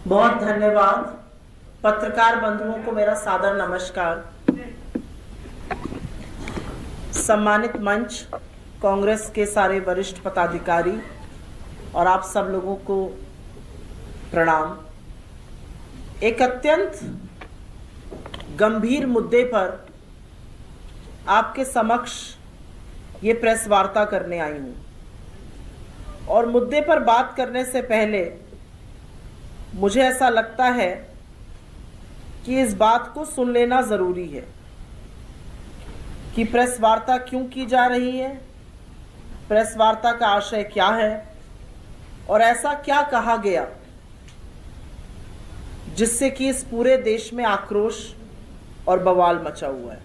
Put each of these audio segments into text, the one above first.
बहुत धन्यवाद। पत्रकार बंधुओं को मेरा सादर नमस्कार। सम्मानित मंच, कांग्रेस के सारे वरिष्ठ पदाधिकारी और आप सब लोगों को प्रणाम। एक अत्यंत गंभीर मुद्दे पर आपके समक्ष ये प्रेस वार्ता करने आई हूं और मुद्दे पर बात करने से पहले मुझे ऐसा लगता है कि इस बात को सुन लेना जरूरी है कि प्रेस वार्ता क्यों की जा रही है, प्रेस वार्ता का आशय क्या है और ऐसा क्या कहा गया जिससे कि इस पूरे देश में आक्रोश और बवाल मचा हुआ है।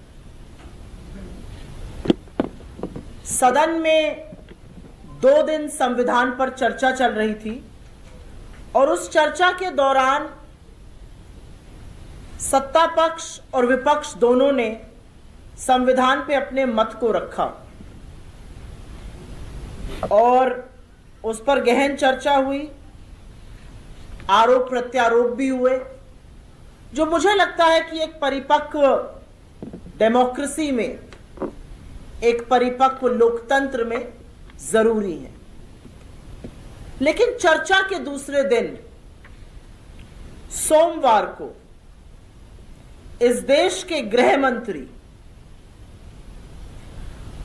सदन में 2 दिन संविधान पर चर्चा चल रही थी और उस चर्चा के दौरान सत्ता पक्ष और विपक्ष दोनों ने संविधान पे अपने मत को रखा और उस पर गहन चर्चा हुई, आरोप प्रत्यारोप भी हुए, जो मुझे लगता है कि एक परिपक्व डेमोक्रेसी में, एक परिपक्व लोकतंत्र में जरूरी है। लेकिन चर्चा के दूसरे दिन सोमवार को इस देश के गृह मंत्री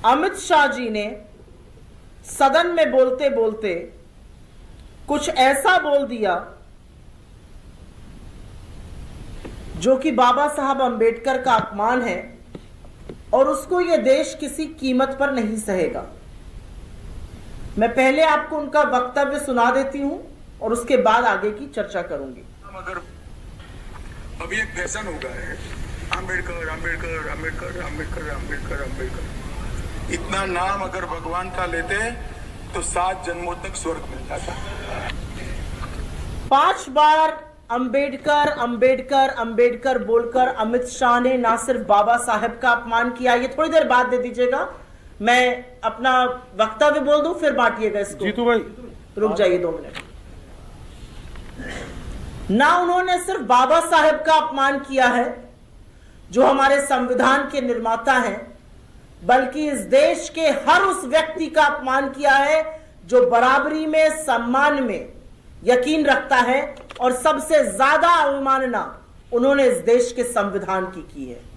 अमित शाह जी ने सदन में बोलते बोलते कुछ ऐसा बोल दिया जो कि बाबा साहब अंबेडकर का अपमान है और उसको ये देश किसी कीमत पर नहीं सहेगा। मैं पहले आपको उनका वक्तव्य सुना देती हूं और उसके बाद आगे की चर्चा करूंगी। अगर अभी एक फैशन हो गया है, अंबेडकर अंबेडकर अंबेडकर अंबेडकर अंबेडकर अंबेडकर, इतना नाम अगर भगवान का लेते तो 7 जन्मों तक स्वर्ग मिल जाता। 5 बार अंबेडकर अंबेडकर अंबेडकर बोलकर अमित शाह ने ना सिर्फ बाबा साहब का अपमान किया, ये थोड़ी देर बाद दे दीजिएगा, मैं अपना वक्तव्य बोल दूं फिर बांटिएगा इसको। जीतू भाई रुक जाइए 2 मिनट। ना उन्होंने सिर्फ बाबा साहब का अपमान किया है जो हमारे संविधान के निर्माता हैं, बल्कि इस देश के हर उस व्यक्ति का अपमान किया है जो बराबरी में, सम्मान में यकीन रखता है और सबसे ज्यादा अवमानना उन्होंने इस देश के संविधान की है।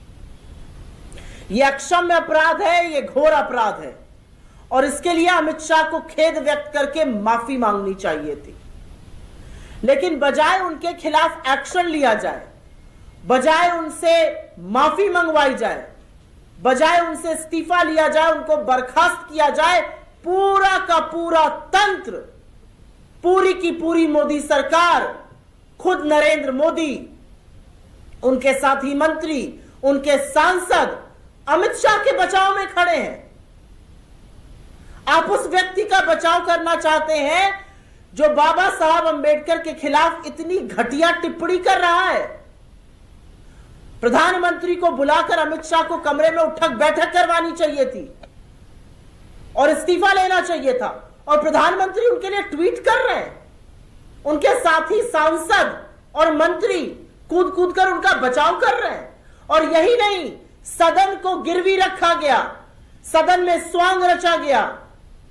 यह अक्षम्य अपराध है, यह घोर अपराध है और इसके लिए अमित शाह को खेद व्यक्त करके माफी मांगनी चाहिए थी। लेकिन बजाय उनके खिलाफ एक्शन लिया जाए, बजाय उनसे माफी मंगवाई जाए, बजाय उनसे इस्तीफा लिया जाए, उनको बर्खास्त किया जाए, पूरा का पूरा तंत्र, पूरी की पूरी मोदी सरकार, खुद नरेंद्र मोदी, उनके साथी मंत्री, उनके सांसद अमित शाह के बचाव में खड़े हैं। आप उस व्यक्ति का बचाव करना चाहते हैं जो बाबा साहब अंबेडकर के खिलाफ इतनी घटिया टिप्पणी कर रहा है। प्रधानमंत्री को बुलाकर अमित शाह को कमरे में उठक बैठक करवानी चाहिए थी और इस्तीफा लेना चाहिए था, और प्रधानमंत्री उनके लिए ट्वीट कर रहे हैं। उनके साथी सांसद और मंत्री कूद कूद कर उनका बचाव कर रहे हैं। और यही नहीं, सदन को गिरवी रखा गया, सदन में स्वांग रचा गया,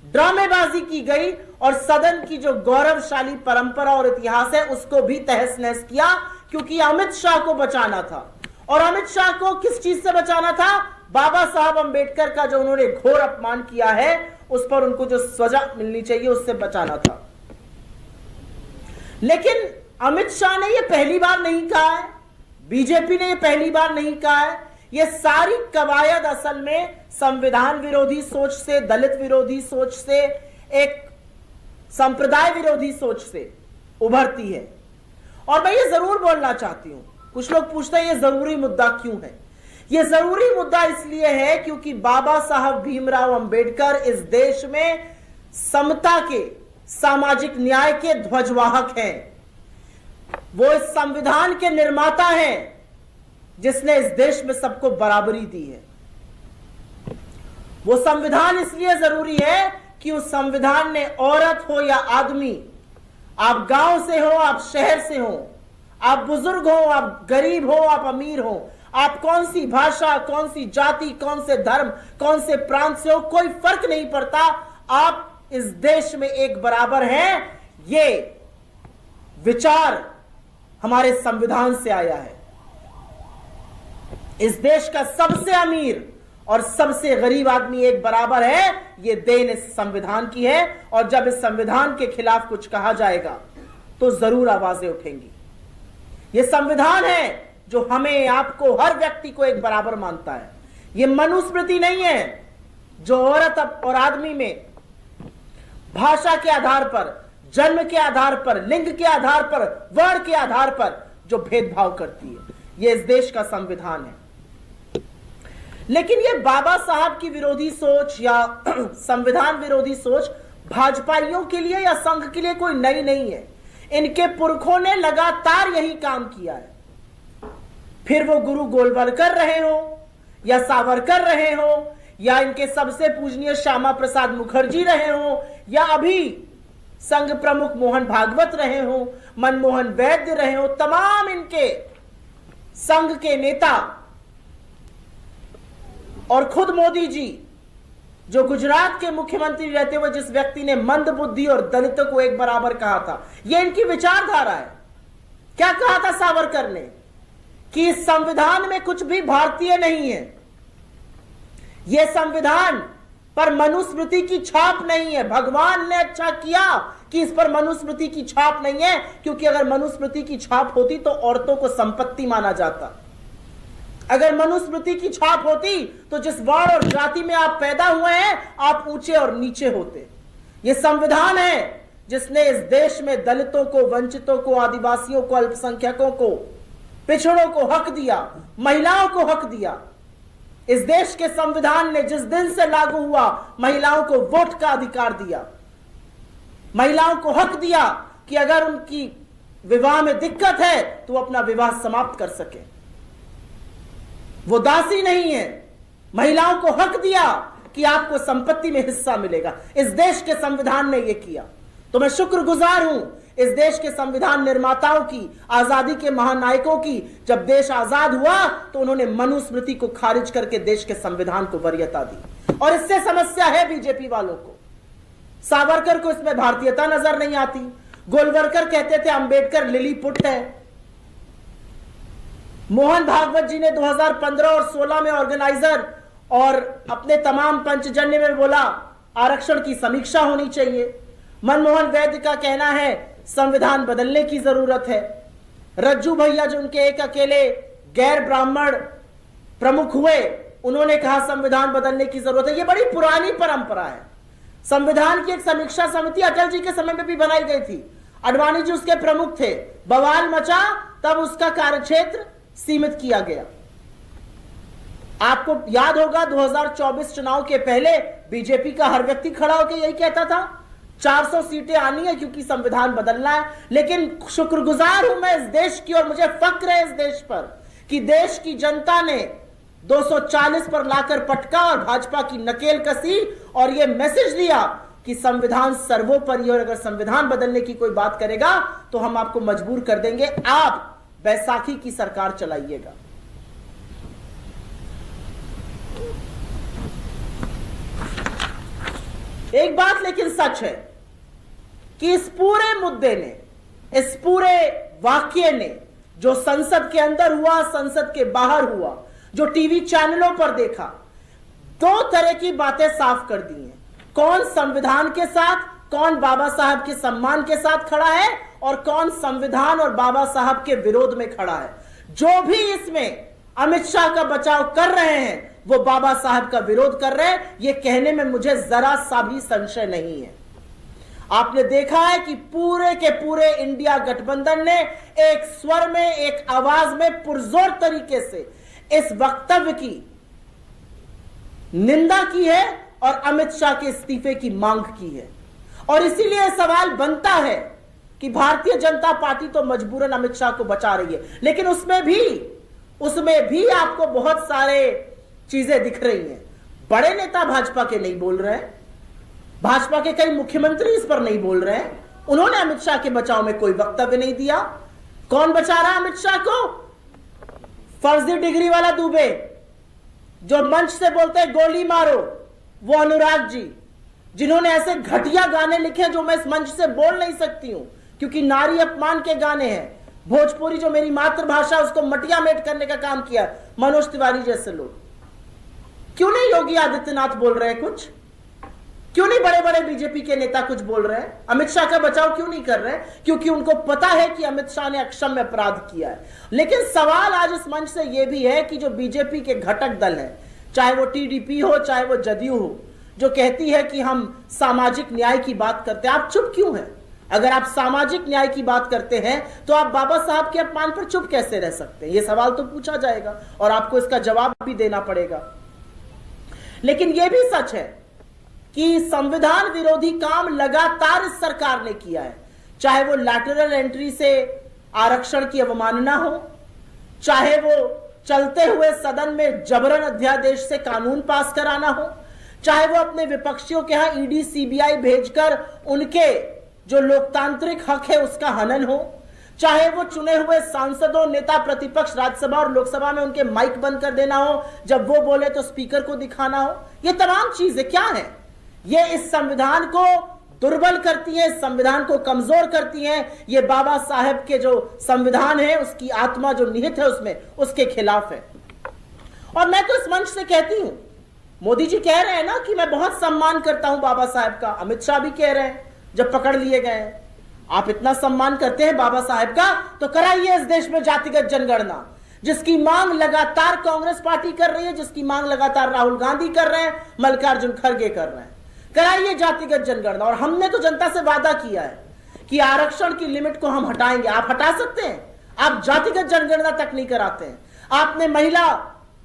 ड्रामेबाजी की गई और सदन की जो गौरवशाली परंपरा और इतिहास है उसको भी तहस नहस किया, क्योंकि अमित शाह को बचाना था। और अमित शाह को किस चीज से बचाना था? बाबा साहब अंबेडकर का जो उन्होंने घोर अपमान किया है उस पर उनको जो सजा मिलनी चाहिए उससे बचाना था। लेकिन अमित शाह ने यह पहली बार नहीं कहा है, बीजेपी ने यह पहली बार नहीं कहा है। ये सारी कवायद असल में संविधान विरोधी सोच से, दलित विरोधी सोच से, एक संप्रदाय विरोधी सोच से उभरती है। और मैं ये जरूर बोलना चाहती हूं, कुछ लोग पूछते हैं ये जरूरी मुद्दा क्यों है। ये जरूरी मुद्दा इसलिए है क्योंकि बाबा साहब भीमराव अंबेडकर इस देश में समता के, सामाजिक न्याय के ध्वजवाहक हैं। वो इस संविधान के निर्माता हैं जिसने इस देश में सबको बराबरी दी है। वो संविधान इसलिए जरूरी है कि उस संविधान ने औरत हो या आदमी, आप गांव से हो, आप शहर से हो, आप बुजुर्ग हो, आप गरीब हो, आप अमीर हो, आप कौन सी भाषा, कौन सी जाति, कौन से धर्म, कौन से प्रांत से हो, कोई फर्क नहीं पड़ता। आप इस देश में एक बराबर हैं। ये विचार हमारे संविधान से आया है। इस देश का सबसे अमीर और सबसे गरीब आदमी एक बराबर है। ये देन इस संविधान की है। और जब इस संविधान के खिलाफ कुछ कहा जाएगा तो जरूर आवाजें उठेंगी। ये संविधान है जो हमें, आपको, हर व्यक्ति को एक बराबर मानता है। ये मनुस्मृति नहीं है जो औरत और आदमी में भाषा के आधार पर, जन्म के आधार पर, लिंग के आधार पर, वर्ण के आधार पर जो भेदभाव करती है। ये इस देश का संविधान है। लेकिन ये बाबा साहब की विरोधी सोच या संविधान विरोधी सोच भाजपाइयों के लिए या संघ के लिए कोई नई नहीं है। इनके पुरखों ने लगातार यही काम किया है। फिर वो गुरु गोलवलकर रहे हो या सावरकर रहे हो या इनके सबसे पूजनीय श्यामा प्रसाद मुखर्जी रहे हो या अभी संघ प्रमुख मोहन भागवत रहे हो, मनमोहन वैद्य रहे हो, तमाम इनके संघ के नेता और खुद मोदी जी जो गुजरात के मुख्यमंत्री रहते हुए जिस व्यक्ति ने मंद बुद्धि और दलितों को एक बराबर कहा था, यह इनकी विचारधारा है। क्या कहा था सावरकर ने कि इस संविधान में कुछ भी भारतीय नहीं है। यह संविधान पर मनुस्मृति की छाप नहीं है। भगवान ने अच्छा किया कि इस पर मनुस्मृति की छाप नहीं है, क्योंकि अगर मनुस्मृति की छाप होती तो औरतों को संपत्ति माना जाता। अगर मनुस्मृति की छाप होती तो जिस वर्ण और जाति में आप पैदा हुए हैं आप ऊंचे और नीचे होते। यह संविधान है जिसने इस देश में दलितों को, वंचितों को, आदिवासियों को, अल्पसंख्यकों को, पिछड़ों को हक दिया, महिलाओं को हक दिया। इस देश के संविधान ने जिस दिन से लागू हुआ महिलाओं को वोट का अधिकार दिया, महिलाओं को हक दिया कि अगर उनकी विवाह में दिक्कत है तो अपना विवाह समाप्त कर सके। वो दासी नहीं है। महिलाओं को हक दिया कि आपको संपत्ति में हिस्सा मिलेगा। इस देश के संविधान ने यह किया। तो मैं शुक्रगुजार हूं इस देश के संविधान निर्माताओं की, आजादी के महानायकों की। जब देश आजाद हुआ तो उन्होंने मनुस्मृति को खारिज करके देश के संविधान को वरीयता दी। और इससे समस्या है बीजेपी वालों को। सावरकर को इसमें भारतीयता नजर नहीं आती। गोलवलकर कहते थे अंबेडकर लिलीपुट है। मोहन भागवत जी ने 2015 और 16 में ऑर्गेनाइजर और अपने तमाम पंचजन्य में बोला आरक्षण की समीक्षा होनी चाहिए। मनमोहन वैद्य का कहना है संविधान बदलने की जरूरत है। रज्जू भैया जो उनके एक अकेले गैर ब्राह्मण प्रमुख हुए, उन्होंने कहा संविधान बदलने की जरूरत है। यह बड़ी पुरानी परंपरा है। संविधान की एक समीक्षा समिति अटल जी के समय में भी बनाई गई थी। अडवाणी जी उसके प्रमुख थे। बवाल मचा, तब उसका कार्यक्षेत्र सीमित किया गया। आपको याद होगा 2024 चुनाव के पहले बीजेपी का हर व्यक्ति खड़ा होकर यही कहता था 400 सीटें आनी है क्योंकि संविधान बदलना है। लेकिन शुक्रगुजार हूं मैं इस देश की और मुझे फक्र है इस देश पर कि देश की जनता ने 240 पर लाकर पटका और भाजपा की नकेल कसी और यह मैसेज दिया कि संविधान सर्वोपरि और अगर संविधान बदलने की कोई बात करेगा तो हम आपको मजबूर कर देंगे, आप बैसाखी की सरकार चलाइएगा। एक बात लेकिन सच है कि इस पूरे मुद्दे ने, इस पूरे वाक्य ने जो संसद के अंदर हुआ, संसद के बाहर हुआ, जो टीवी चैनलों पर देखा, दो तरह की बातें साफ कर दी हैं। कौन संविधान के साथ, कौन बाबा साहब के सम्मान के साथ खड़ा है और कौन संविधान और बाबा साहब के विरोध में खड़ा है। जो भी इसमें अमित शाह का बचाव कर रहे हैं वो बाबा साहब का विरोध कर रहे हैं, ये कहने में मुझे जरा सा भी संशय नहीं है। आपने देखा है कि पूरे के पूरे इंडिया गठबंधन ने एक स्वर में, एक आवाज में पुरजोर तरीके से इस वक्तव्य की निंदा की है और अमित शाह के इस्तीफे की मांग की है। और इसीलिए सवाल बनता है कि भारतीय जनता पार्टी तो मजबूरन अमित शाह को बचा रही है, लेकिन उसमें भी आपको बहुत सारे चीजें दिख रही हैं। बड़े नेता भाजपा के नहीं बोल रहे हैं, भाजपा के कई मुख्यमंत्री इस पर नहीं बोल रहे हैं, उन्होंने अमित शाह के बचाव में कोई वक्तव्य नहीं दिया। कौन बचा रहा अमित शाह को? फर्जी डिग्री वाला दुबे जो मंच से बोलते हैं गोली मारो, वो अनुराग जी जिन्होंने ऐसे घटिया गाने लिखे जो मैं इस मंच से बोल नहीं सकती हूं क्योंकि नारी अपमान के गाने हैं। भोजपुरी जो मेरी मातृभाषा उसको मटिया मेट करने का काम किया मनोज तिवारी जैसे लोग। क्यों नहीं योगी आदित्यनाथ बोल रहे हैं कुछ? क्यों नहीं बड़े बड़े बीजेपी के नेता कुछ बोल रहे हैं? अमित शाह का बचाव क्यों नहीं कर रहे हैं? क्योंकि उनको पता है कि अमित शाह ने अक्षम्य अपराध किया है। लेकिन सवाल आज इस मंच से यह भी है कि जो बीजेपी के घटक दल है, चाहे वो टीडीपी हो चाहे वो जदयू हो, जो कहती है कि हम सामाजिक न्याय की बात करते हैं, आप चुप क्यों हैं? अगर आप सामाजिक न्याय की बात करते हैं तो आप बाबा साहब के अपमान पर चुप कैसे रह सकते हैं? यह सवाल तो पूछा जाएगा और आपको इसका जवाब भी देना पड़ेगा। लेकिन यह भी सच है कि संविधान विरोधी काम लगातार इस सरकार ने किया है, चाहे वो लैटरल एंट्री से आरक्षण की अवमानना हो, चाहे वो चलते हुए सदन में जबरन अध्यादेश से कानून पास कराना हो, चाहे वो अपने विपक्षियों के यहां ईडी सीबीआई भेजकर उनके जो लोकतांत्रिक हक है उसका हनन हो, चाहे वो चुने हुए सांसदों, नेता प्रतिपक्ष राज्यसभा और लोकसभा में उनके माइक बंद कर देना हो, जब वो बोले तो स्पीकर को दिखाना हो। ये तमाम चीजें क्या है? ये इस संविधान को दुर्बल करती है, संविधान को कमजोर करती है। ये बाबा साहेब के जो संविधान है उसकी आत्मा जो निहित है उसमें, उसके खिलाफ है। और मैं तो इस मंच से कहती हूं, मोदी जी कह रहे हैं ना कि मैं बहुत सम्मान करता हूं बाबा साहेब का, अमित शाह भी कह रहे हैं जब पकड़ लिए गए। आप इतना सम्मान करते हैं बाबा साहेब का तो कराइए इस देश में जातिगत जनगणना, जिसकी मांग लगातार कांग्रेस पार्टी कर रही है, जिसकी मांग लगातार राहुल गांधी कर रहे हैं, मल्लिकार्जुन खड़गे कर रहे हैं। कराइए जातिगत जनगणना। और हमने तो जनता से वादा किया है कि आरक्षण की लिमिट को हम हटाएंगे। आप हटा सकते हैं? आप जातिगत जनगणना तक नहीं कराते हैं। आपने महिला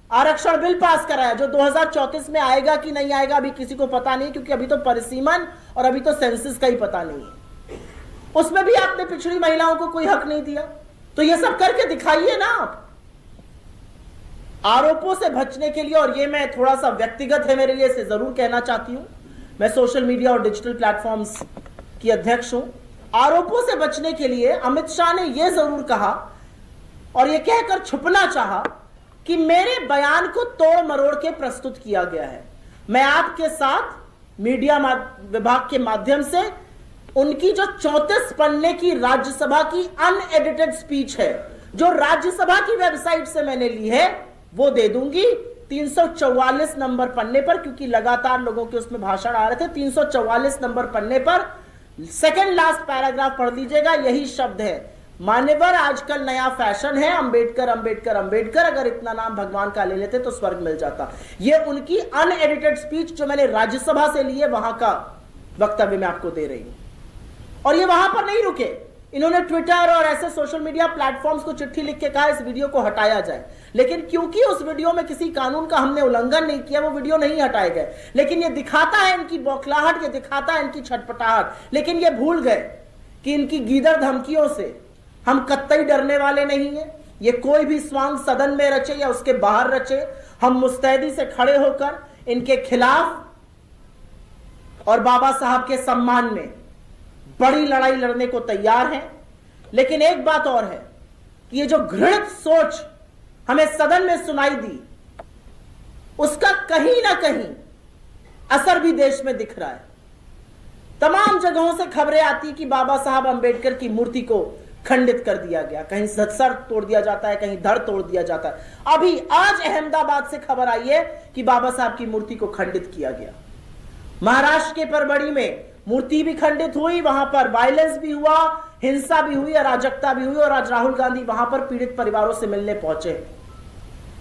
आरक्षण बिल पास कराया जो 2034 में आएगा कि नहीं आएगा अभी किसी को पता नहीं, क्योंकि अभी तो परिसीमन और अभी तो सेंसस का ही पता नहीं है। उसमें भी आपने पिछड़ी महिलाओं को कोई हक नहीं दिया। तो ये सब करके दिखाइए ना आप। आरोपों से बचने के लिए, और ये मैं थोड़ा सा व्यक्तिगत है मेरे लिए, इसे जरूर कहना चाहती हूं, मैं सोशल मीडिया और डिजिटल प्लेटफॉर्म्स की अध्यक्ष हूं। आरोपों से बचने के लिए अमित शाह ने यह जरूर कहा और यह कहकर छुपना चाहा कि मेरे बयान को तोड़ मरोड़ के प्रस्तुत किया गया है। मैं आपके साथ मीडिया विभाग के माध्यम से उनकी जो 34 पन्ने की राज्यसभा की अनएडिटेड स्पीच है, जो राज्यसभा की वेबसाइट से मैंने ली है, वो दे दूंगी 344 नंबर पन्ने पर, क्योंकि लगातार लोगों के उसमें भाषण आ रहे थे। 344 नंबर पन्ने पर सेकंड लास्ट पैराग्राफ पढ़ लीजिएगा। यही शब्द है, मान्यवर आजकल नया फैशन है, अंबेडकर अंबेडकर अंबेडकर, अगर इतना नाम भगवान का ले लेते तो स्वर्ग मिल जाता। ये उनकी अनएडिटेड स्पीच जो मैंने राज्यसभा से ली है, वहां का वक्तव्य मैं आपको दे रही हूं। और ये वहां पर नहीं रुके, इन्होंने ट्विटर और ऐसे सोशल मीडिया प्लेटफॉर्म्स को चिट्ठी लिख के कहा इस वीडियो को हटाया जाए। लेकिन क्योंकि उस वीडियो में किसी कानून का हमने उल्लंघन नहीं किया, वो वीडियो नहीं हटाए गए। लेकिन ये दिखाता है इनकी बौखलाहट, ये दिखाता है इनकी छटपटाहट। लेकिन ये भूल गए कि इनकी गीदड़ धमकियों से हम कतई डरने वाले नहीं है। ये कोई भी स्वांग सदन में रचे या उसके बाहर रचे, हम मुस्तैदी से खड़े होकर इनके खिलाफ और बाबा साहब के सम्मान में बड़ी लड़ाई लड़ने को तैयार हैं। लेकिन एक बात और है कि ये जो घृणित सोच हमें सदन में सुनाई दी, उसका कहीं ना कहीं असर भी देश में दिख रहा है। तमाम जगहों से खबरें आती कि बाबा साहब अंबेडकर की मूर्ति को खंडित कर दिया गया, कहीं सर तोड़ दिया जाता है, कहीं धड़ तोड़ दिया जाता है। अभी आज अहमदाबाद से खबर आई है कि बाबा साहब की मूर्ति को खंडित किया गया। महाराष्ट्र के परबड़ी में मूर्ति भी खंडित हुई, वहां पर वायलेंस भी हुआ, हिंसा भी हुई, अराजकता भी हुई, और आज राहुल गांधी वहां पर पीड़ित परिवारों से मिलने पहुंचे।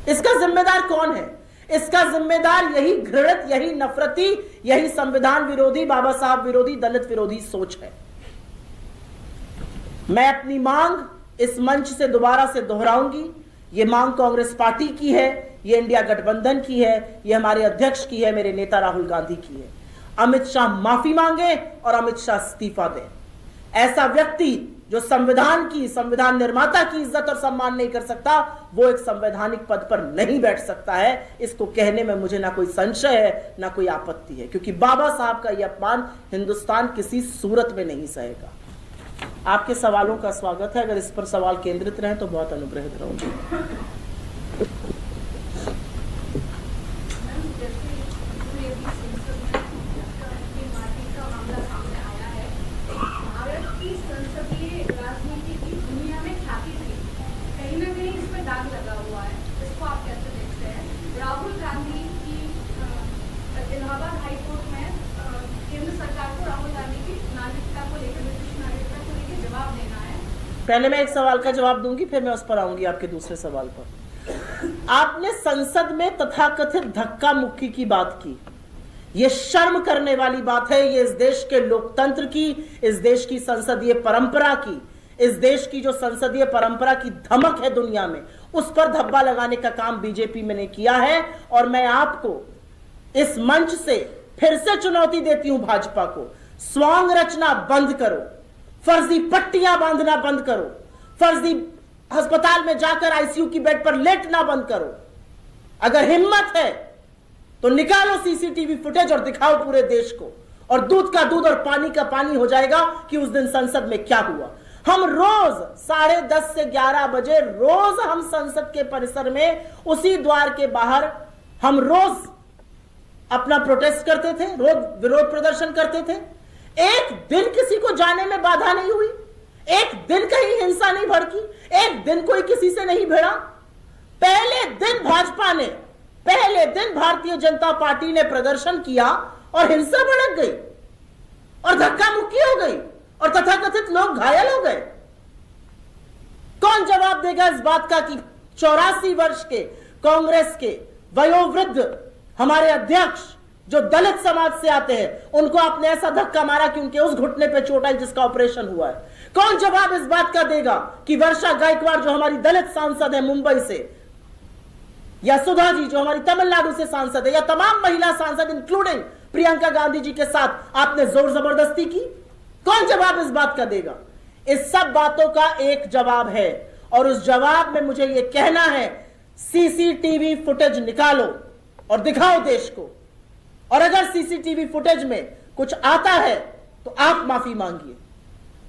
इसका जिम्मेदार कौन है? इसका जिम्मेदार यही घृणित, यही नफरती, यही संविधान विरोधी, बाबा साहब विरोधी, दलित विरोधी सोच है। मैं अपनी मांग इस मंच से दोबारा से दोहराऊंगी। ये मांग कांग्रेस पार्टी की है, ये इंडिया गठबंधन की है, ये हमारे अध्यक्ष की है, मेरे नेता राहुल गांधी की है। अमित शाह माफी मांगे और अमित शाह इस्तीफा दें। ऐसा व्यक्ति जो संविधान निर्माता की इज्जत और सम्मान नहीं कर सकता, वो एक संवैधानिक पद पर नहीं बैठ सकता है। इसको कहने में मुझे ना कोई संशय है, ना कोई आपत्ति है, क्योंकि बाबा साहब का यह अपमान हिंदुस्तान किसी सूरत में नहीं सहेगा। आपके सवालों का स्वागत है। अगर इस पर सवाल केंद्रित रहे तो बहुत अनुग्रहित रहूंगी। राहुल गांधी की इलाहाबाद हाई कोर्ट में केंद्र सरकार को राहुल गांधी की नागरिकता को लेकर, ब्रिटिश नागरिकता को लेकर जवाब देना है। पहले मैं एक सवाल का जवाब दूंगी, फिर मैं उस पर आऊंगी आपके दूसरे सवाल पर। आपने संसद में तथाकथित धक्का मुक्की की बात की। यह शर्म करने वाली बात है। ये इस देश के लोकतंत्र की, इस देश की संसदीय परंपरा की, इस देश की जो संसदीय परंपरा की धमक है दुनिया में, उस पर धब्बा लगाने का काम बीजेपी में ने किया है। और मैं आपको इस मंच से फिर से चुनौती देती हूं भाजपा को, स्वांग रचना बंद करो, फर्जी पट्टियां बांधना बंद करो, फर्जी अस्पताल में जाकर आईसीयू की बेड पर लेटना बंद करो। अगर हिम्मत है तो निकालो सीसीटीवी फुटेज और दिखाओ पूरे देश को, और दूध का दूध और पानी का पानी हो जाएगा कि उस दिन संसद में क्या हुआ। हम रोज 10:30 से 11 बजे रोज हम संसद के परिसर में उसी द्वार के बाहर हम रोज अपना प्रोटेस्ट करते थे, रोज विरोध प्रदर्शन करते थे। एक दिन किसी को जाने में बाधा नहीं हुई, एक दिन कहीं हिंसा नहीं भड़की, एक दिन कोई किसी से नहीं भिड़ा। पहले दिन भाजपा ने, पहले दिन भारतीय जनता पार्टी ने प्रदर्शन किया और हिंसा भड़क गई और धक्का मुक्की हो गई और तथाकथित लोग घायल हो गए। कौन जवाब देगा इस बात का कि 84 वर्ष के कांग्रेस के वयोवृद्ध हमारे अध्यक्ष जो दलित समाज से आते हैं, उनको आपने ऐसा धक्का मारा कि उनके उस घुटने पे चोट आई जिसका ऑपरेशन हुआ है। कौन जवाब इस बात का देगा कि वर्षा गायकवाड़ जो हमारी दलित सांसद है मुंबई से, या सुधा जी जो हमारी तमिलनाडु से सांसद है, या तमाम महिला सांसद इंक्लूडिंग प्रियंका गांधी जी के साथ आपने जोर जबरदस्ती की? कौन जवाब इस बात का देगा? इस सब बातों का एक जवाब है, और उस जवाब में मुझे यह कहना है, सीसीटीवी फुटेज निकालो और दिखाओ देश को। और अगर सीसीटीवी फुटेज में कुछ आता है तो आप माफी मांगिए,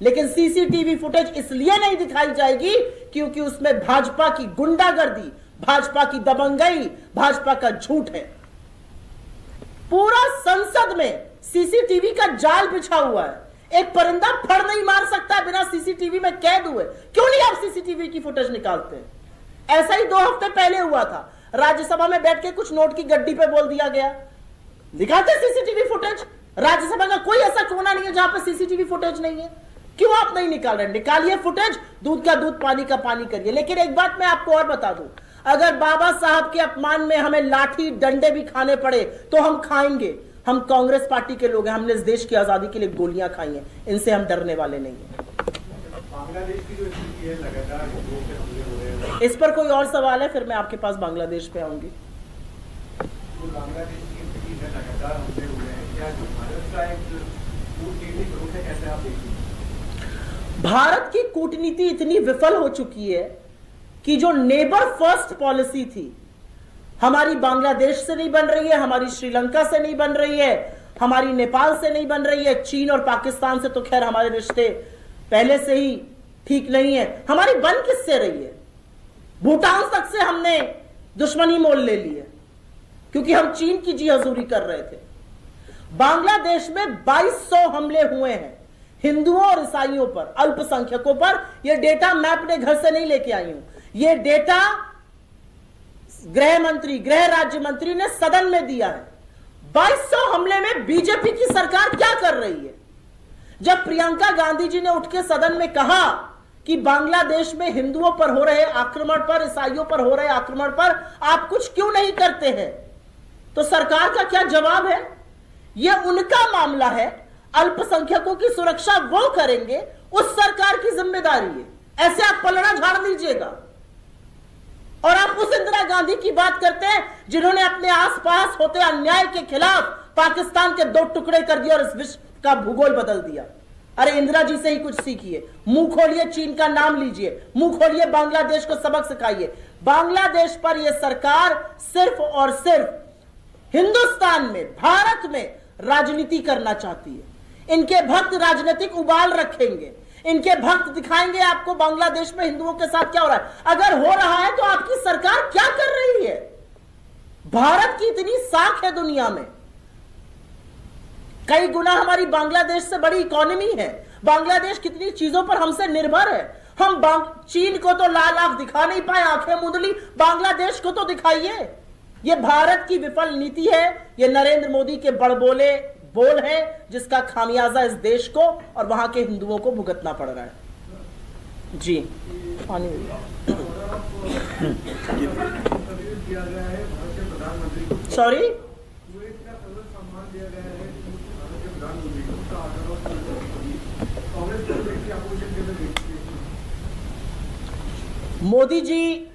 लेकिन सीसीटीवी फुटेज इसलिए नहीं दिखाई जाएगी क्योंकि उसमें भाजपा की गुंडागर्दी, भाजपा की दबंगई, भाजपा का झूठ है। पूरा संसद में सीसीटीवी का जाल बिछा हुआ है। एक परिंदा फड़ नहीं मार सकता बिना सीसीटीवी में कैद हुए। क्यों नहीं आप सीसीटीवी की फुटेज निकालते हैं? ऐसा ही 2 हफ्ते पहले हुआ था, राज्यसभा में बैठ के कुछ नोट की गड्डी पे बोल दिया गया। दिखाते सीसीटीवी फुटेज। राज्यसभा का कोई ऐसा कोना नहीं है जहां पे सीसीटीवी फुटेज नहीं है। क्यों आप नहीं निकाल रहे? निकालिए फुटेज, दूध का दूध पानी का पानी करिए। लेकिन एक बात मैं आपको और बता दूं, अगर बाबा साहब के अपमान में हमें लाठी डंडे भी खाने पड़े तो हम खाएंगे। हम कांग्रेस पार्टी के लोग हैं, हमने इस देश की आजादी के लिए गोलियां खाई हैं, इनसे हम डरने वाले नहीं हैं। बांग्लादेश की जो स्थिति है लगातार, इस पर कोई और सवाल है? फिर मैं आपके पास बांग्लादेश पे आऊंगी। बांग्लादेश की स्थिति है लगातार हमले हुए हैं, क्या जो भारत का एक कूटनीतिक रूप है, कैसे आप देखते हैं? भारत की कूटनीति इतनी विफल हो चुकी है कि जो नेबर फर्स्ट पॉलिसी थी, हमारी बांग्लादेश से नहीं बन रही है, हमारी श्रीलंका से नहीं बन रही है, हमारी नेपाल से नहीं बन रही है, चीन और पाकिस्तान से तो खैर हमारे रिश्ते पहले से ही ठीक नहीं है। हमारी बन किससे रही है? भूटान तक से हमने दुश्मनी मोल ले ली है क्योंकि हम चीन की जी हजूरी कर रहे थे। बांग्लादेश में 2200 हमले हुए हैं हिंदुओं और ईसाइयों पर, अल्पसंख्यकों पर। यह डेटा मैं अपने घर से नहीं लेके आई हूं, यह डेटा गृह मंत्री, गृह राज्य मंत्री ने सदन में दिया है। 2200 हमले में बीजेपी की सरकार क्या कर रही है? जब प्रियंका गांधी जी ने उठ के सदन में कहा कि बांग्लादेश में हिंदुओं पर हो रहे आक्रमण पर, ईसाइयों पर हो रहे आक्रमण पर आप कुछ क्यों नहीं करते हैं, तो सरकार का क्या जवाब है? यह उनका मामला है, अल्पसंख्यकों की सुरक्षा वो करेंगे, उस सरकार की जिम्मेदारी है। ऐसे आप पलड़ा झाड़ दीजिएगा। और आप उस इंदिरा गांधी की बात करते हैं जिन्होंने अपने आसपास होते अन्याय के खिलाफ पाकिस्तान के 2 टुकड़े कर दिया और इस विश्व का भूगोल बदल दिया। अरे इंदिरा जी से ही कुछ सीखिए, मुंह खोलिए, चीन का नाम लीजिए, मुंह खोलिए, बांग्लादेश को सबक सिखाइए। बांग्लादेश पर यह सरकार सिर्फ और सिर्फ हिंदुस्तान में, भारत में राजनीति करना चाहती है। इनके भक्त राजनीतिक उबाल रखेंगे, इनके भक्त दिखाएंगे आपको बांग्लादेश में हिंदुओं के साथ क्या हो रहा है। अगर हो रहा है तो आपकी सरकार क्या कर रही है? भारत की इतनी साख है दुनिया में, कई गुना हमारी बांग्लादेश से बड़ी इकोनॉमी है। बांग्लादेश कितनी चीजों पर हमसे निर्भर है। हम चीन को तो लाल आंख दिखा नहीं पाए, आंखें मूंद ली, बांग्लादेश को तो दिखाइए। ये भारत की विफल नीति है, ये नरेंद्र मोदी के बड़बोले बोल है, जिसका खामियाजा इस देश को और वहां के हिंदुओं को भुगतना पड़ रहा है। जी पानी सॉरी मोदी जी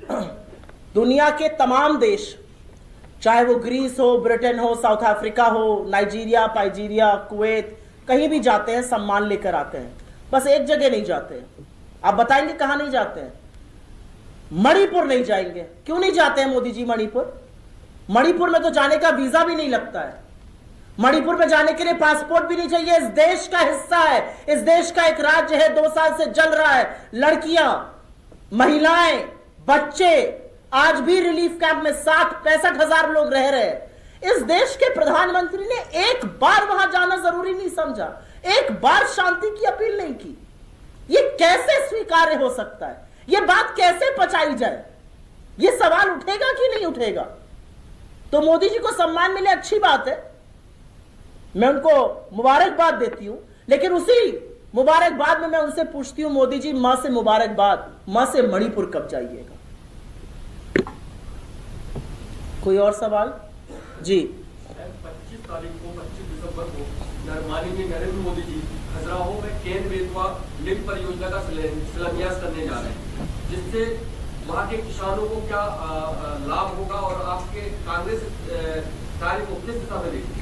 दुनिया के तमाम देश, चाहे वो ग्रीस हो, ब्रिटेन हो, साउथ अफ्रीका हो, नाइजीरिया, पाइजीरिया, कुवैत, कहीं भी जाते हैं सम्मान लेकर आते हैं। बस एक जगह नहीं जाते हैं। आप बताएंगे कहां नहीं जाते हैं? मणिपुर नहीं जाएंगे। क्यों नहीं जाते हैं मोदी जी मणिपुर? मणिपुर में तो जाने का वीजा भी नहीं लगता है। मणिपुर में जाने के लिए पासपोर्ट भी नहीं चाहिए। इस देश का हिस्सा है, इस देश का एक राज्य है, 2 साल से जल रहा है। लड़कियां, महिलाएं, बच्चे आज भी रिलीफ कैंप में 60-65 हजार लोग रह रहे हैं। इस देश के प्रधानमंत्री ने एक बार वहां जाना जरूरी नहीं समझा, एक बार शांति की अपील नहीं की। ये कैसे स्वीकार्य हो सकता है? ये बात कैसे पचाई जाए? ये सवाल उठेगा कि नहीं उठेगा? तो मोदी जी को सम्मान मिले, अच्छी बात है, मैं उनको मुबारकबाद देती हूं। लेकिन उसी मुबारकबाद में मैं उनसे पूछती हूं, मोदी जी मां से मुबारकबाद, मां से मणिपुर कब जाइएगा? कोई और सवाल? जी 25 तारीख को 25 दिसंबर को नरमाली में नरेंद्र मोदी जी खजुराहो में केन बेतवा लिंक परियोजना का शिलान्यास करने जा रहे हैं, जिससे वहां के किसानों को क्या लाभ होगा और आपके कांग्रेस कार्य को किस दिशा में देखिए?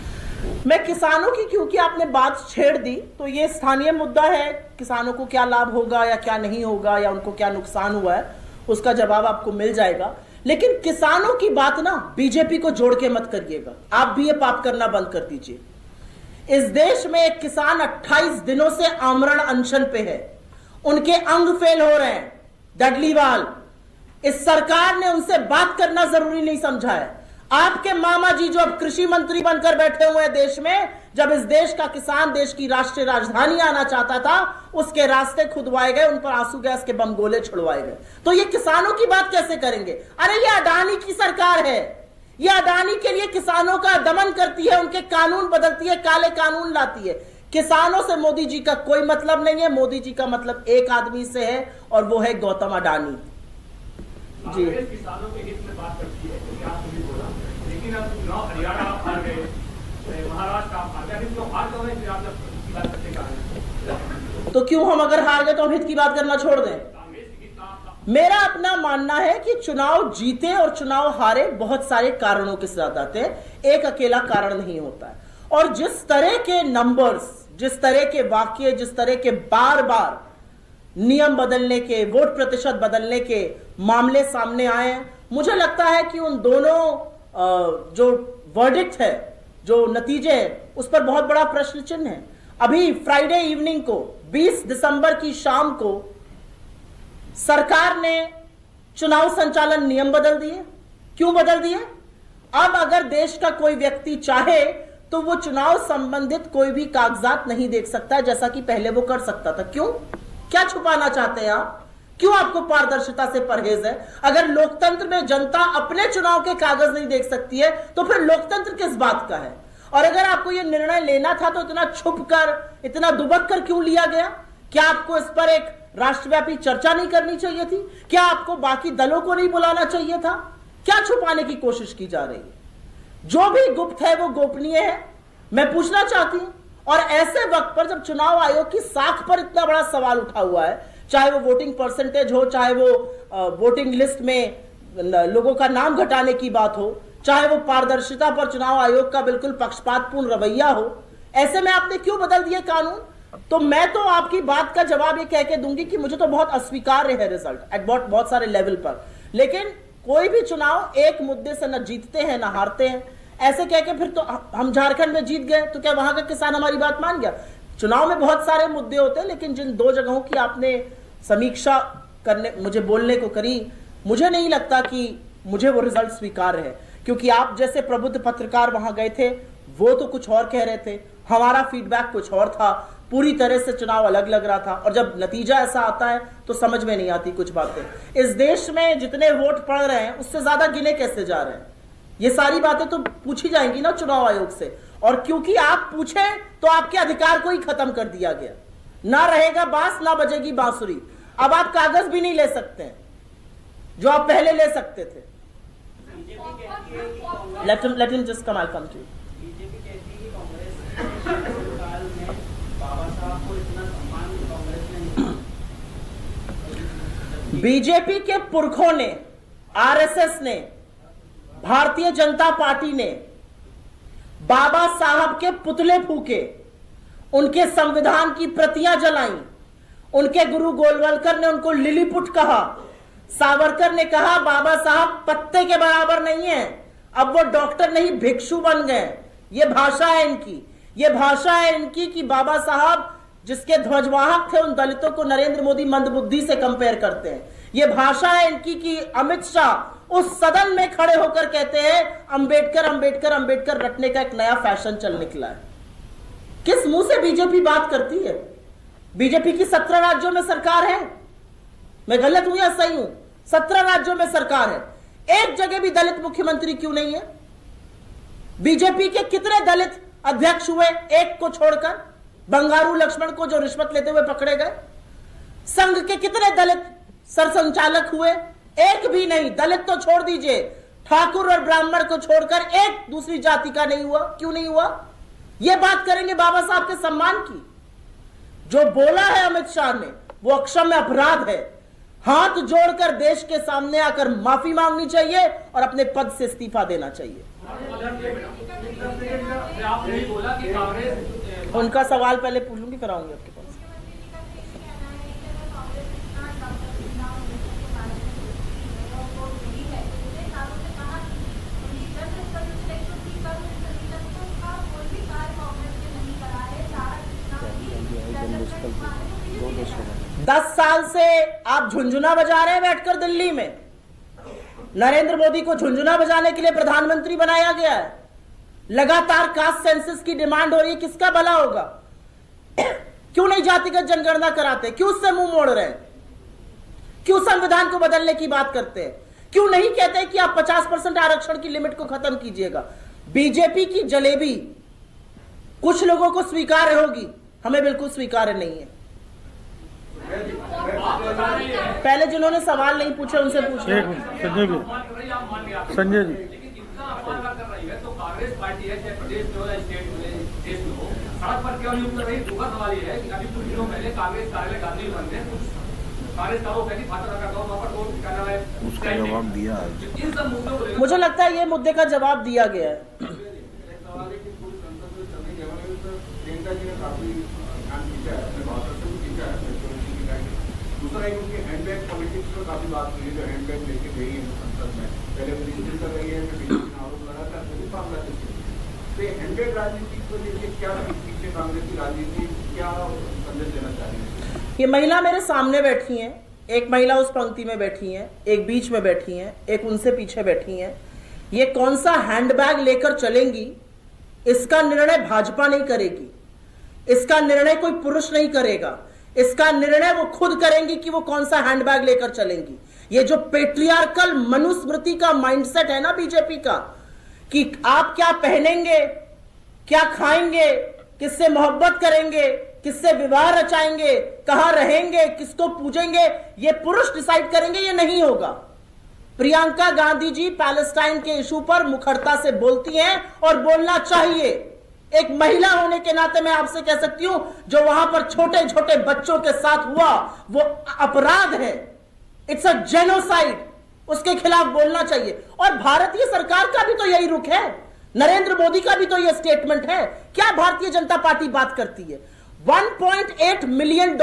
मैं किसानों की, क्योंकि आपने बात छेड़ दी, तो ये स्थानीय मुद्दा है। किसानों को क्या लाभ होगा या क्या नहीं होगा या उनको क्या नुकसान हुआ है, उसका जवाब आपको मिल जाएगा। लेकिन किसानों की बात ना बीजेपी को जोड़ के मत करिएगा। आप भी ये पाप करना बंद कर दीजिए। इस देश में एक किसान 28 दिनों से आमरण अनशन पे है, उनके अंग फेल हो रहे हैं, डडलीवाल। इस सरकार ने उनसे बात करना जरूरी नहीं समझा है। आपके मामा जी जो अब कृषि मंत्री बनकर बैठे हुए हैं देश में, जब इस देश का किसान देश की राष्ट्रीय राजधानी आना चाहता था, उसके रास्ते खुदवाए गए, उन पर आंसू गैस के बम गोले छुड़वाए गए। तो ये किसानों की बात कैसे करेंगे? अरे ये अडानी की सरकार है, ये अडानी के लिए किसानों का दमन करती है, उनके कानून बदलती है, काले कानून लाती है। किसानों से मोदी जी का कोई मतलब नहीं है। मोदी जी का मतलब एक आदमी से है और वो है गौतम अडानी जी। किसानों के हित में बात करती है, क्योंकि आपने भी बोला, लेकिन अब चुनाव हरियाणा आप हार गए, महाराष्ट्र आप हार गए, तो हार गए फिर आप की बात करते कहां? तो क्यों हम अगर हार गए तो हम हित की बात करना छोड़ दें? मेरा अपना मानना है कि चुनाव जीते और चुनाव हारे बहुत सारे कारणों के साथ आते हैं, एक अकेला कारण नहीं होता है। और जिस तरह के नंबर्स, जिस तरह के वाक्य, जिस तरह के बार बार नियम बदलने के, वोट प्रतिशत बदलने के मामले सामने आए हैं, मुझे लगता है कि उन दोनों जो वर्डिक्ट है, जो नतीजे हैं, उस पर बहुत बड़ा प्रश्न चिन्ह है। अभी फ्राइडे इवनिंग को 20 दिसंबर की शाम को सरकार ने चुनाव संचालन नियम बदल दिए। क्यों बदल दिए? अब अगर देश का कोई व्यक्ति चाहे तो वो चुनाव संबंधित कोई भी कागजात नहीं देख सकता, जैसा कि पहले वो कर सकता था। क्यों? क्या छुपाना चाहते हैं आप? क्यों आपको पारदर्शिता से परहेज है? अगर लोकतंत्र में जनता अपने चुनाव के कागज नहीं देख सकती है तो फिर लोकतंत्र किस बात का है? और अगर आपको यह निर्णय लेना था तो इतना छुपकर, इतना दुबक कर क्यों लिया गया? क्या आपको इस पर एक राष्ट्रव्यापी चर्चा नहीं करनी चाहिए थी? क्या आपको बाकी दलों को नहीं बुलाना चाहिए था? क्या छुपाने की कोशिश की जा रही है? जो भी गुप्त है वो गोपनीय है, मैं पूछना चाहती हूं। और ऐसे वक्त पर जब चुनाव आयोग की साख पर इतना बड़ा सवाल उठा हुआ है, चाहे वो वोटिंग परसेंटेज हो, चाहे वो वोटिंग लिस्ट में लोगों का नाम घटाने की बात हो, चाहे वो पारदर्शिता पर चुनाव आयोग का बिल्कुल पक्षपातपूर्ण रवैया हो, ऐसे में आपने क्यों बदल दिए कानून? तो मैं तो आपकी बात का जवाब ये कह के दूंगी कि मुझे तो बहुत अस्वीकार्य है रिजल्ट एट बहुत सारे लेवल पर। लेकिन कोई भी चुनाव एक मुद्दे से न जीतते हैं न हारते हैं। ऐसे कह के फिर तो हम झारखंड में जीत गए तो क्या वहां का किसान हमारी बात मान गया? चुनाव में बहुत सारे मुद्दे होते हैं, लेकिन जिन 2 जगहों की आपने समीक्षा करने मुझे बोलने को करी, मुझे नहीं लगता कि मुझे वो रिजल्ट स्वीकार्य है, क्योंकि आप जैसे प्रबुद्ध पत्रकार वहां गए थे, वो तो कुछ और कह रहे थे, हमारा फीडबैक कुछ और था, पूरी तरह से चुनाव अलग लग रहा था, और जब नतीजा ऐसा आता है तो समझ में नहीं आती कुछ बातें। इस देश में जितने वोट पड़ रहे हैं उससे ज्यादा गिने कैसे जा रहे हैं, ये सारी बातें तो पूछी जाएंगी ना चुनाव आयोग से, और क्योंकि आप पूछे तो आपके अधिकार को ही खत्म कर दिया गया। ना रहेगा बांस ना बजेगी बांसुरी। अब आप कागज भी नहीं ले सकते हैं जो आप पहले ले सकते थे। Let him just come, I'll come to you. BJP कहती है कि कांग्रेस काल में बाबा साहब को इतना सम्मान कांग्रेस ने नहीं। बीजेपी के पुरखों ने, आरएसएस ने, भारतीय जनता पार्टी ने बाबा साहब के पुतले फूके, उनके संविधान की प्रतियां जलाई, उनके गुरु गोलवलकर ने उनको लिलीपुट कहा, सावरकर ने कहा बाबा साहब पत्ते के बराबर नहीं है, अब वो डॉक्टर नहीं भिक्षु बन गए। ये भाषा है इनकी, ये भाषा है इनकी कि बाबा साहब जिसके ध्वजवाहक थे उन दलितों को नरेंद्र मोदी मंदबुद्धि से कंपेयर करते हैं। ये भाषा है इनकी कि अमित शाह उस सदन में खड़े होकर कहते हैं अंबेडकर अंबेडकर अंबेडकर रटने का एक नया फैशन चल निकला है। किस मुंह से बीजेपी बात करती है? बीजेपी की 17 राज्यों में सरकार है, मैं गलत हूं या सही हूं? 17 राज्यों में सरकार है, एक जगह भी दलित मुख्यमंत्री क्यों नहीं है? बीजेपी के कितने दलित अध्यक्ष हुए एक को छोड़कर, बंगारू लक्ष्मण को जो रिश्वत लेते हुए पकड़े गए? संघ के कितने दलित सरसंचालक हुए? एक भी नहीं। दलित तो छोड़ दीजिए, ठाकुर और ब्राह्मण को छोड़कर एक दूसरी जाति का नहीं हुआ। क्यों नहीं हुआ? यह बात करेंगे बाबा साहब के सम्मान की। जो बोला है अमित शाह ने वो अक्षम्य अपराध है। हाथ जोड़कर देश के सामने आकर माफी मांगनी चाहिए और अपने पद से इस्तीफा देना चाहिए। आपने बोला कि कांग्रेस उनका सवाल पहले पूछूंगी, फिर आऊंगी आपके पास। दस साल से आप झुंझुना बजा रहे हैं बैठकर दिल्ली में। नरेंद्र मोदी को झुंझुना बजाने के लिए प्रधानमंत्री बनाया गया है। लगातार कास्ट सेंसस की डिमांड हो रही है, किसका भला होगा? क्यों नहीं जातिगत जनगणना कराते? क्यों उससे मुंह मोड़ रहे हैं? क्यों संविधान को बदलने की बात करते हैं? क्यों नहीं कहते कि आप 50% आरक्षण की लिमिट को खत्म कीजिएगा? बीजेपी की जलेबी कुछ लोगों को स्वीकार्य होगी, हमें बिल्कुल स्वीकार्य नहीं है। पहले जिन्होंने सवाल नहीं पूछे उनसे पूछे। संजय जी, लेकिन इतना अपमान कर रही है तो कांग्रेस पार्टी है, चाहे प्रदेश में हो या स्टेट में, देश में हो, सड़क पर क्यों नहीं उतर रही? दुखद सवाल ये है कि अभी कुछ दिनों पहले कांग्रेस कार्यालय गांधी बंद है, कुछ कांग्रेस का वो कहती फाटा का वहां पर वोट करना है, उसका जवाब दिया। इन सब मुद्दों को मुझे लगता है ये मुद्दे का जवाब दिया गया है। सवाल है कि पूरी संसद में चलने के हमारे प्रियंका जी ने काफी ध्यान खींचा है, अपने भाषण से भी खींचा है। दूसरा एक उनकी हैंडबैग पॉलिटिक्स में काफी बात हुई है, जो हैंडबैग लेके गई है संसद में, पहले मिनिस्ट्री कर रही है, बीजेपी ने आरोप लगा था, सभी मामला तो ये हैंडबैग राजनीति को लेकर क्या पीछे कांग्रेस की राजनीति क्या संदेश देना चाह रही है? ये महिला मेरे सामने बैठी हैं, एक महिला उस पंक्ति में बैठी हैं, एक बीच में बैठी हैं, एक उनसे पीछे बैठी हैं। ये कौन सा हैंडबैग लेकर चलेंगी इसका निर्णय भाजपा नहीं करेगी, इसका निर्णय कोई पुरुष नहीं करेगा, इसका निर्णय वो खुद करेंगी कि वो कौन सा हैंडबैग लेकर चलेंगी। ये जो पेट्रियार्कल मनुस्मृति का माइंडसेट है ना बीजेपी का, कि आप क्या पहनेंगे, क्या खाएंगे, किससे मोहब्बत करेंगे, किससे विवाह रचाएंगे, कहां रहेंगे, किसको पूजेंगे, ये पुरुष डिसाइड करेंगे, ये नहीं होगा। प्रियंका गांधी जी पैलेस्टाइन के इशू पर मुखरता से बोलती हैं और बोलना चाहिए। एक महिला होने के नाते मैं आपसे कह सकती हूं, जो वहां पर छोटे छोटे बच्चों के साथ हुआ वो अपराध है, इट्स अ जेनोसाइड, उसके खिलाफ बोलना चाहिए। और भारतीय सरकार का भी तो यही रुख है, नरेंद्र मोदी का भी तो यह स्टेटमेंट है। क्या भारतीय जनता पार्टी बात करती है? $1.8 मिलियन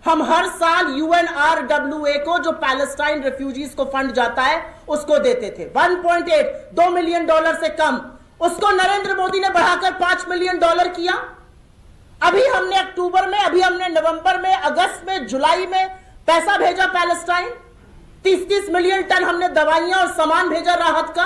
हम हर साल UNRWA को, जो पैलेस्टाइन रेफ्यूजीज को फंड जाता है, उसको देते थे। 1.8, $2 मिलियन से कम, उसको नरेंद्र मोदी ने बढ़ाकर $5 मिलियन किया। अभी हमने अक्टूबर में, अभी हमने नवंबर में, अगस्त में, जुलाई में पैसा भेजा पैलेस्टाइन, 30-30 मिलियन टन हमने दवाइयां और सामान भेजा राहत का,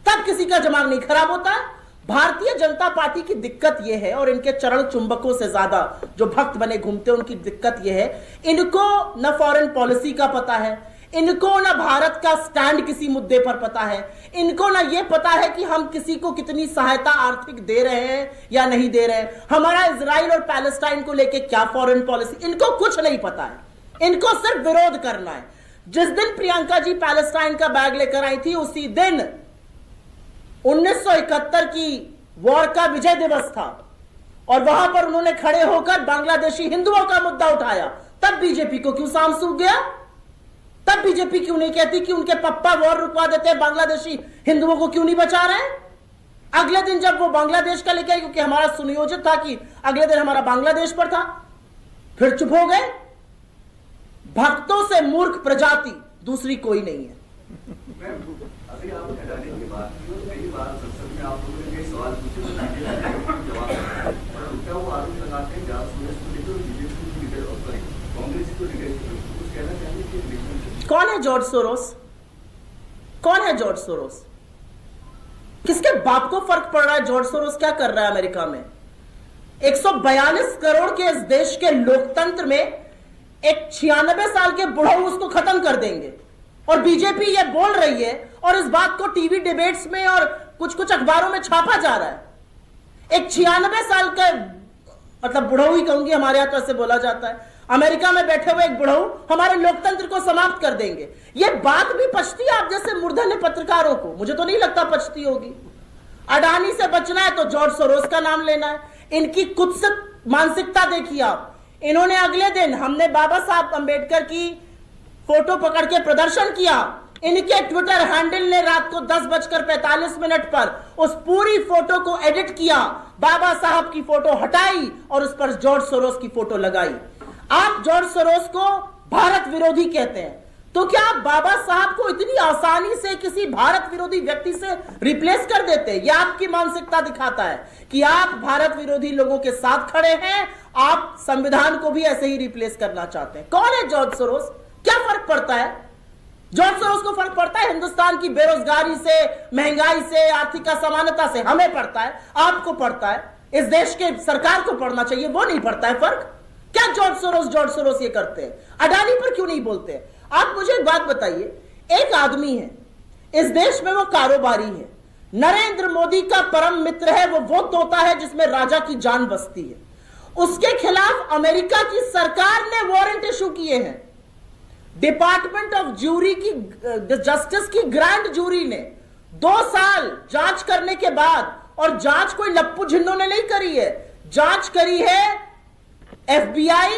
तब किसी का दिमाग नहीं खराब होता है। भारतीय जनता पार्टी की दिक्कत यह है, और इनके चरण चुंबकों से ज्यादा जो भक्त बने घूमते हैं उनकी दिक्कत यह है, इनको न फॉरेन पॉलिसी का पता है, इनको न भारत का स्टैंड किसी मुद्दे पर पता है, इनको न यह पता है कि हम किसी को कितनी सहायता आर्थिक दे रहे हैं या नहीं दे रहे हैं, हमारा इजराइल और पैलेस्टाइन को लेकर क्या फॉरेन पॉलिसी, इनको कुछ नहीं पता है, इनको सिर्फ विरोध करना है। जिस दिन प्रियंका जी पैलेस्टाइन का बैग लेकर आई थी, उसी दिन 1971 की वॉर का विजय दिवस था, और वहां पर उन्होंने खड़े होकर बांग्लादेशी हिंदुओं का मुद्दा उठाया। तब बीजेपी को क्यों सांप सूख गया? तब बीजेपी क्यों नहीं कहती कि उनके पप्पा वॉर रुकवा देते हैं, बांग्लादेशी हिंदुओं को क्यों नहीं बचा रहे हैं? अगले दिन जब वो बांग्लादेश का लेके, क्योंकि हमारा सुनियोजित था कि अगले दिन हमारा बांग्लादेश पर था, फिर चुप हो गए। भक्तों से मूर्ख प्रजाति दूसरी कोई नहीं है। अभी आप हटाने के बाद कई बार संसद में आप लोगों ने कई सवाल पूछे तो जवाब और उनका वो आरोप लगाते हैं कांग्रेस को कुछ कहना चाहिए। कौन है जॉर्ज सोरोस? कौन है जॉर्ज सोरोस? किसके बाप को फर्क पड़ रहा है जॉर्ज सोरोस क्या कर रहा है अमेरिका में? 142 करोड़ के इस देश के लोकतंत्र में एक 96 साल के बुढ़ऊ उसको खत्म कर देंगे, और बीजेपी ये बोल रही है, और इस बात को टीवी डिबेट्स में और कुछ कुछ अखबारों में छापा जा रहा है। एक 96 साल का, मतलब बुढ़ऊ ही कहूंगी, हमारे यहां तो ऐसे बोला जाता है, अमेरिका में बैठे हुए एक बुढ़ऊ हमारे लोकतंत्र को समाप्त कर देंगे। ये बात भी पचती है आप जैसे मूर्धन्य पत्रकारों को? मुझे तो नहीं लगता पचती होगी। अडानी से बचना है तो जॉर्ज सोरोस का नाम लेना है। इनकी कुत्सित मानसिकता देखिए आप। इन्होंने अगले दिन, हमने बाबा साहब अंबेडकर की फोटो पकड़ के प्रदर्शन किया, इनके ट्विटर हैंडल ने रात को 10:45 पर उस पूरी फोटो को एडिट किया, बाबा साहब की फोटो हटाई और उस पर जॉर्ज सोरोस की फोटो लगाई। आप जॉर्ज सोरोस को भारत विरोधी कहते हैं, तो क्या आप बाबा साहब को इतनी आसानी से किसी भारत विरोधी व्यक्ति से रिप्लेस कर देते? यह आपकी मानसिकता दिखाता है कि आप भारत विरोधी लोगों के साथ खड़े हैं, आप संविधान को भी ऐसे ही रिप्लेस करना चाहते हैं। कौन है जॉर्ज सोरोस? क्या फर्क पड़ता है? जॉर्ज सोरोस को फर्क पड़ता है हिंदुस्तान की बेरोजगारी से, महंगाई से, आर्थिक असमानता से। हमें पड़ता है, आपको पड़ता है, इस देश के सरकार को पड़ना चाहिए, वो नहीं पड़ता है फर्क। क्या जॉर्ज सोरोस ये करते हैं? अडानी पर क्यों नहीं बोलते? आप मुझे एक बात बताइए, एक आदमी है इस देश में, वो कारोबारी है, नरेंद्र मोदी का परम मित्र है, वो तोता है जिसमें राजा की जान बसती है, उसके खिलाफ अमेरिका की सरकार ने वारंट इशू किए हैं। डिपार्टमेंट ऑफ ज्यूरी की, जस्टिस की ग्रैंड जूरी ने 2 साल जांच करने के बाद, और जांच कोई लप्पू झिन्नों ने नहीं करी है, जांच करी है FBI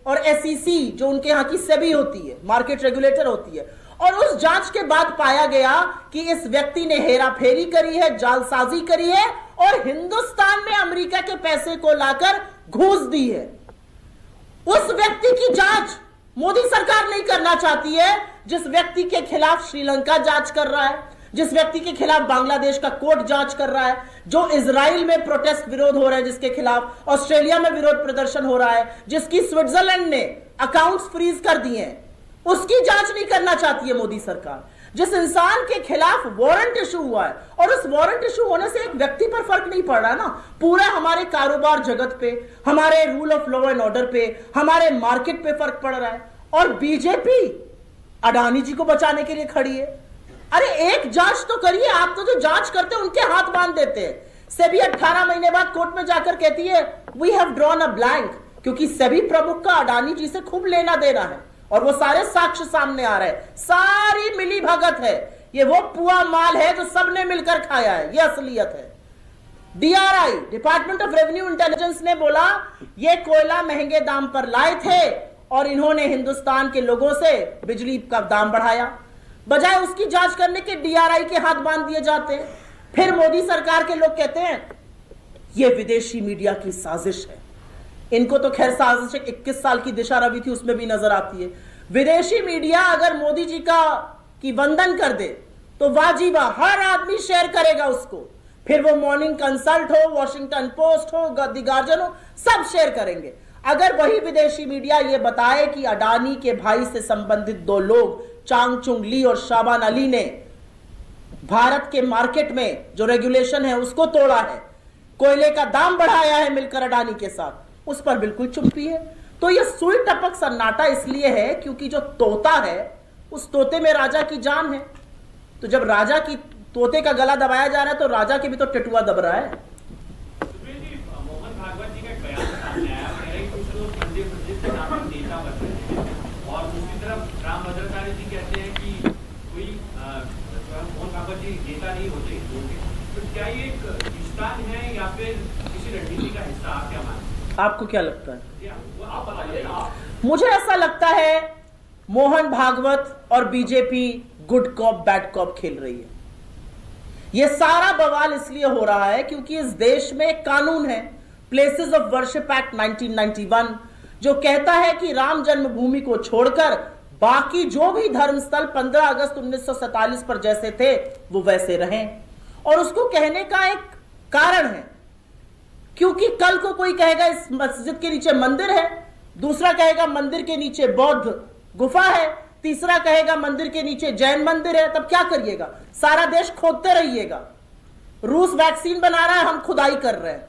और SEC, जो उनके यहां की सेबी होती है, मार्केट रेगुलेटर होती है, और उस जांच के बाद पाया गया कि इस व्यक्ति ने हेराफेरी करी है, जालसाजी करी है, और हिंदुस्तान में अमेरिका के पैसे को लाकर घूस दी है। उस व्यक्ति की जांच मोदी सरकार नहीं करना चाहती है, जिस व्यक्ति के खिलाफ श्रीलंका जांच कर रहा है, जिस व्यक्ति के खिलाफ बांग्लादेश का कोर्ट जांच कर रहा है, जो इजराइल में प्रोटेस्ट विरोध हो रहा है जिसके खिलाफ, ऑस्ट्रेलिया में विरोध प्रदर्शन हो रहा है, जिसकी स्विट्जरलैंड ने अकाउंट्स फ्रीज कर दिए हैं, उसकी जांच नहीं करना चाहती है मोदी सरकार। जिस इंसान के खिलाफ वारंट इशू हुआ है, और उस वारंट इशू होने से एक व्यक्ति पर फर्क नहीं पड़ रहा ना, पूरा हमारे कारोबार जगत पे, हमारे rule of law and order पे, हमारे मार्केट पे फर्क पड़ रहा है। और बीजेपी अडानी जी को बचाने के लिए खड़ी है। अरे एक जांच तो करिए, आप तो जो जांच करते हैं उनके हाथ बांध देते हैं। सेबी 18 महीने बाद कोर्ट में जाकर कहती है we have drawn a blank, क्योंकि सेबी प्रमुख का अडानी जी से खूब लेना देना है, और वो सारे साक्ष्य सामने आ रहे हैं, सारी मिली भगत है, ये वो पुआ माल है जो सबने मिलकर खाया है, ये असलियत है। DRI, department of revenue intelligence ने बोला ये कोयला महंगे दाम पर लाए थे, और इन्होंने हिंदुस्तान के लोगों से बिजली का दाम बढ़ाया। बजाय उसकी जांच करने के DRI के हाथ बांध दिए जाते हैं। फिर मोदी सरकार के लोग कहते हैं यह विदेशी मीडिया की साजिश है। इनको तो खैर साजिश 21 साल की दिशा रवि थी, उसमें भी नजर आती है। विदेशी मीडिया अगर मोदी जी की वंदन कर दे तो वाह जी वाह, हर आदमी शेयर करेगा उसको। फिर वो मॉर्निंग कंसल्ट हो, वॉशिंगटन पोस्ट हो, द गार्जियन हो, सब शेयर करेंगे। अगर वही विदेशी मीडिया ये बताए कि अडानी के भाई से संबंधित 2 लोग चांगचुंग ली और शाबान अली ने भारत के मार्केट में जो रेगुलेशन है उसको तोड़ा है, कोयले का दाम बढ़ाया है मिलकर अडानी के साथ, उस पर बिल्कुल चुप्पी है। तो ये सुई टपक सन्नाटा इसलिए है क्योंकि जो तोता है उस तोते में राजा की जान है। तो जब राजा की तोते का गला दबाया जा रहा है तो राजा के भी तो टेटुआ दब रहा है। मोहन भागवत जी का एक बयान सामने आया, कह रहे हैं कुछ लोग मंदिर मस्जिद के नाम पर नेता बन रहे हैं, और दूसरी तरफ राम भद्राचार्य जी कहते हैं कि कोई मोहन भागवत जी नेता नहीं होते हिंदुओं के। तो क्या ये एक खिस्तान है या फिर किसी रणनीति का हिस्सा? आप क्या मानते हैं? आपको क्या लगता है? आप बताइए ना। मुझे ऐसा लगता है मोहन भागवत और BJP good cop bad cop खेल रही है। यह सारा बवाल इसलिए हो रहा है क्योंकि इस देश में एक कानून है, प्लेसेस ऑफ वर्शिप एक्ट 1991, जो कहता है कि राम जन्मभूमि को छोड़कर बाकी जो भी धर्मस्थल 15 अगस्त 1947 पर जैसे थे वो वैसे रहें। और उसको कहने का एक कारण है, क्योंकि कल को कोई कहेगा इस मस्जिद के नीचे मंदिर है, दूसरा कहेगा मंदिर के नीचे बौद्ध गुफा है, तीसरा कहेगा मंदिर के नीचे जैन मंदिर है, तब क्या करिएगा? सारा देश खोदते रहिएगा। रूस वैक्सीन बना रहा है, हम खुदाई कर रहे हैं।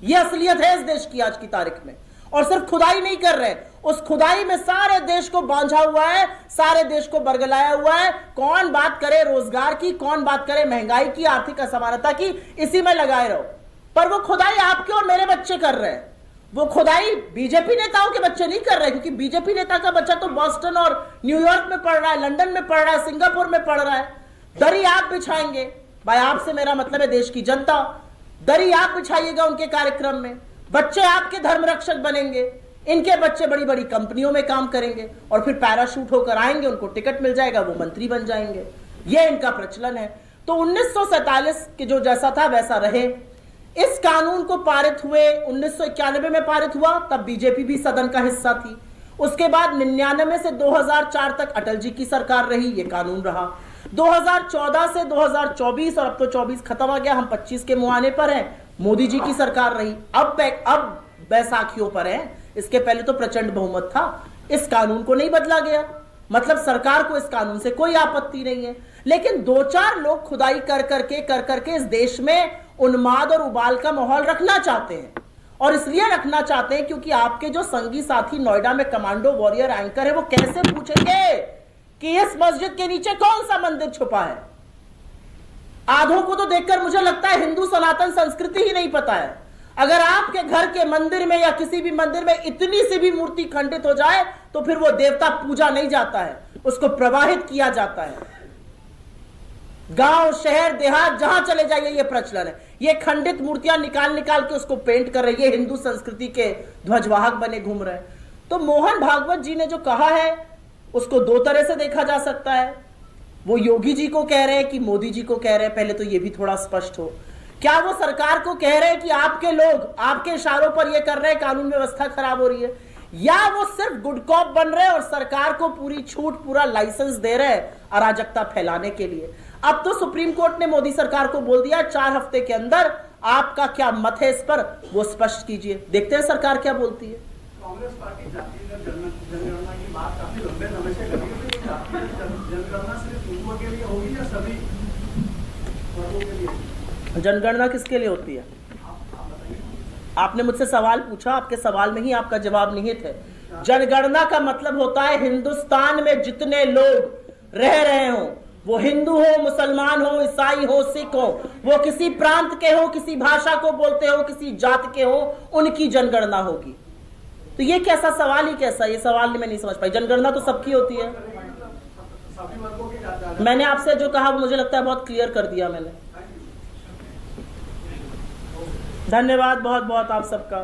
यह असलियत है इस देश की आज की तारीख में। और सिर्फ खुदाई नहीं कर रहे, उस खुदाई में सारे देश को बांझा हुआ है, सारे देश को बरगलाया हुआ है। कौन बात करे रोजगार की, कौन बात करे महंगाई की, आर्थिक असमानता की, इसी में लगाए रहो। पर वो खुदाई आपके और मेरे बच्चे कर रहे हैं। वो खुदाई बीजेपी नेताओं के बच्चे नहीं कर रहे, क्योंकि बीजेपी नेता का बच्चा तो बॉस्टन और न्यूयॉर्क में पढ़ रहा है, लंदन में पढ़ रहा है, सिंगापुर में पढ़ रहा है। दरी आप बिछाएंगे, भाई आपसे मेरा मतलब है देश की जनता, दरी आप बिछाइएगा उनके कार्यक्रम में। बच्चे आपके धर्म रक्षक बनेंगे, इनके बच्चे बड़ी बड़ी कंपनियों में काम करेंगे और फिर पैराशूट होकर आएंगे, उनको टिकट मिल जाएगा, वो मंत्री बन जाएंगे। ये इनका प्रचलन है। तो 1947 के जो जैसा था वैसा रहे। इस कानून को पारित हुए 1991 में पारित हुआ, तब बीजेपी भी सदन का हिस्सा थी। उसके बाद 99 से 2004 तक अटल जी की सरकार रही, ये कानून रहा। 2014 से 2024 और अब तो 24 खत्म आ गया, हम 25 के मुहाने पर हैं, मोदी जी की सरकार रही। अब बैसाखियों पर है, इसके पहले तो प्रचंड बहुमत था। इस कानून को नहीं बदला गया, मतलब सरकार को इस कानून से कोई आपत्ति नहीं है। लेकिन 2-4 लोग खुदाई कर करके इस देश में उन्माद और उबाल का माहौल रखना चाहते हैं। और इसलिए रखना चाहते हैं क्योंकि आपके जो संगी साथी नोएडा में कमांडो वॉरियर एंकर है, वो कैसे पूछेंगे कि इस मस्जिद के नीचे कौन सा मंदिर छुपा है? आधों को तो देखकर मुझे लगता है हिंदू सनातन संस्कृति ही नहीं पता है। अगर आपके घर के मंदिर में या किसी भी मंदिर में इतनी सी भी मूर्ति खंडित हो जाए तो फिर वो देवता पूजा नहीं जाता है, उसको प्रवाहित किया जाता है। गांव शहर देहात जहां चले जाइए ये प्रचलन है। ये खंडित मूर्तियां निकाल के उसको पेंट कर रही है, हिंदू संस्कृति के ध्वजवाहक बने घूम रहे हैं। तो मोहन भागवत जी ने जो कहा है उसको 2 तरह से देखा जा सकता है। वो योगी जी को कह रहे हैं कि मोदी जी को कह रहे हैं, पहले तो ये भी थोड़ा स्पष्ट हो। क्या वो सरकार को कह रहे हैं कि आपके लोग आपके इशारों पर ये कर रहे हैं, कानून व्यवस्था खराब हो रही है, या वो सिर्फ गुड कॉप बन रहे हैं और सरकार को पूरी छूट, पूरा लाइसेंस दे रहे हैं अराजकता फैलाने के लिए? अब तो सुप्रीम कोर्ट ने मोदी सरकार को बोल दिया 4 हफ्ते के अंदर आपका क्या मत है इस पर वो स्पष्ट कीजिए। देखते हैं सरकार क्या बोलती है। कांग्रेस पार्टी जातीय जनगणना की बात काफी लंबे समय से कर रही है। जातीय जनगणना सिर्फ हिंदुओं के लिए होगी या सभी वर्गों के लिए? जनगणना किसके लिए होती है? आपने मुझसे सवाल पूछा, आपके सवाल में ही आपका जवाब निहित है। जनगणना का मतलब होता है हिंदुस्तान में जितने लोग रह रहे हो, वो हिंदू हो, मुसलमान हो, ईसाई हो, सिख हो, वो किसी प्रांत के हो, किसी भाषा को बोलते हो, किसी जाति के हो, उनकी जनगणना होगी। तो ये कैसा सवाल ही कैसा, ये सवाल मैं नहीं समझ पाई। जनगणना तो सबकी होती है। मैंने आपसे जो कहा मुझे लगता है बहुत क्लियर कर दिया मैंने। धन्यवाद बहुत बहुत आप सबका।